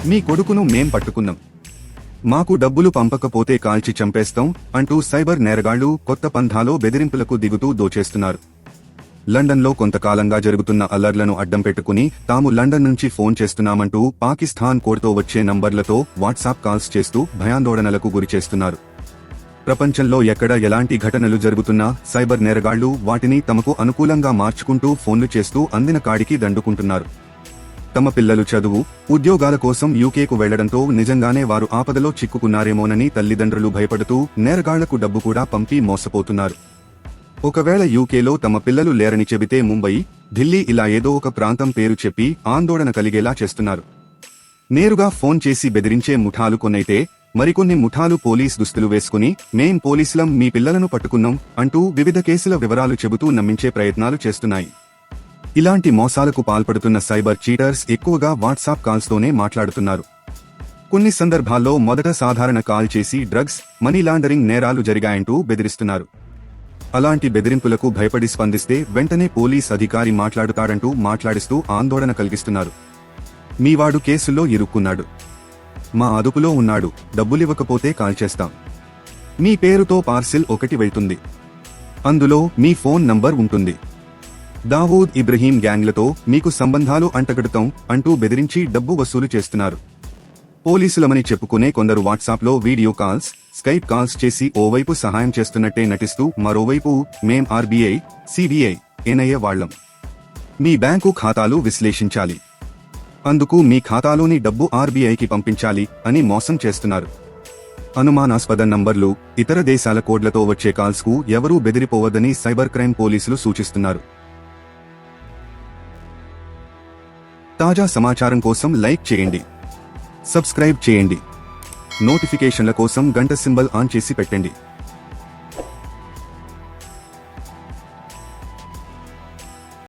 మీ కొడుకును మేం పట్టుకున్నాం, మాకు డబ్బులు పంపకపోతే కాల్చి చంపేస్తాం అంటూ సైబర్ నేరగాళ్లు కొత్త పంథాలో బెదిరింపులకు దిగుతూ దోచేస్తున్నారు. లండన్లో కొంతకాలంగా జరుగుతున్న అల్లర్లను అడ్డం పెట్టుకుని తాము లండన్ నుంచి ఫోన్ చేస్తున్నామంటూ పాకిస్తాన్ కోడ్తో వచ్చే నంబర్లతో వాట్సాప్ కాల్స్ చేస్తూ భయాందోళనలకు గురిచేస్తున్నారు. ప్రపంచంలో ఎక్కడ ఎలాంటి ఘటనలు జరుగుతున్నా సైబర్ నేరగాళ్లు వాటిని తమకు అనుకూలంగా మార్చుకుంటూ ఫోన్లు చేస్తూ అందిన కాడికి దండుకుంటున్నారు. తమ పిల్లలు చదువు, ఉద్యోగాల కోసం యూకేకు వెళ్లడంతో నిజంగానే వారు ఆపదలో చిక్కుకున్నారేమోనని తల్లిదండ్రులు భయపడుతూ నేరగాళ్లకు డబ్బు కూడా పంపి మోసపోతున్నారు. ఒకవేళ యూకేలో తమ పిల్లలు లేరని చెబితే ముంబయి, ఢిల్లీ ఇలా ఏదో ఒక ప్రాంతం పేరు చెప్పి ఆందోళన కలిగేలా చేస్తున్నారు. నేరుగా ఫోన్ చేసి బెదిరించే ముఠాలు కొన్నైతే మరికొన్ని ముఠాలు పోలీస్ దుస్తులు వేసుకుని మేం పోలీసులం మీ పిల్లలను పట్టుకున్నాం అంటూ వివిధ కేసుల వివరాలు చెబుతూ నమ్మించే ప్రయత్నాలు చేస్తున్నాయి. ఇలాంటి మోసాలకు పాల్పడుతున్న సైబర్ చీటర్స్ ఎక్కువగా వాట్సాప్ కాల్స్తోనే మాట్లాడుతున్నారు. కొన్ని సందర్భాల్లో మొదట సాధారణ కాల్ చేసి డ్రగ్స్, మనీ లాండరింగ్ నేరాలు జరిగాయంటూ బెదిరిస్తున్నారు. అలాంటి బెదిరింపులకు భయపడి స్పందిస్తే వెంటనే పోలీస్ అధికారి మాట్లాడుతాడంటూ మాట్లాడిస్తూ ఆందోళన కలిగిస్తున్నారు. మీవాడు కేసుల్లో ఇరుక్కున్నాడు, మా అదుపులో ఉన్నాడు, డబ్బులివ్వకపోతే కాల్చేస్తాం, మీ పేరుతో పార్సిల్ ఒకటి వెళ్తుంది, అందులో మీ ఫోన్ నంబర్ ఉంటుంది, దావూద్ ఇబ్రహీం గ్యాంగ్లతో మీకు సంబంధాలు అంటగడుతాం అంటూ బెదిరించి డబ్బు వసూలు చేస్తున్నారు. పోలీసులమని చెప్పుకునే కొందరు వాట్సాప్లో వీడియో కాల్స్, స్కైప్ కాల్స్ చేసి ఓవైపు సహాయం చేస్తున్నట్టే నటిస్తూ మరోవైపు మేం ఆర్బీఐ, సిబిఐ, ఎన్ఐఏ వాళ్లం, మీ బ్యాంకు ఖాతాలు విశ్లేషించాలి, అందుకు మీ ఖాతాలోని డబ్బు ఆర్బీఐకి పంపించాలి అని మోసం చేస్తున్నారు. అనుమానాస్పద నంబర్లు, ఇతర దేశాల కోడ్లతో వచ్చే కాల్స్కు ఎవరూ బెదిరిపోవద్దని సైబర్ క్రైమ్ పోలీసులు సూచిస్తున్నారు. తాజా సమాచారం కోసం లైక్ చేయండి, సబ్స్క్రైబ్ చేయండి, నోటిఫికేషన్ల కోసం గంట సింబల్ ఆన్ చేసి పెట్టండి.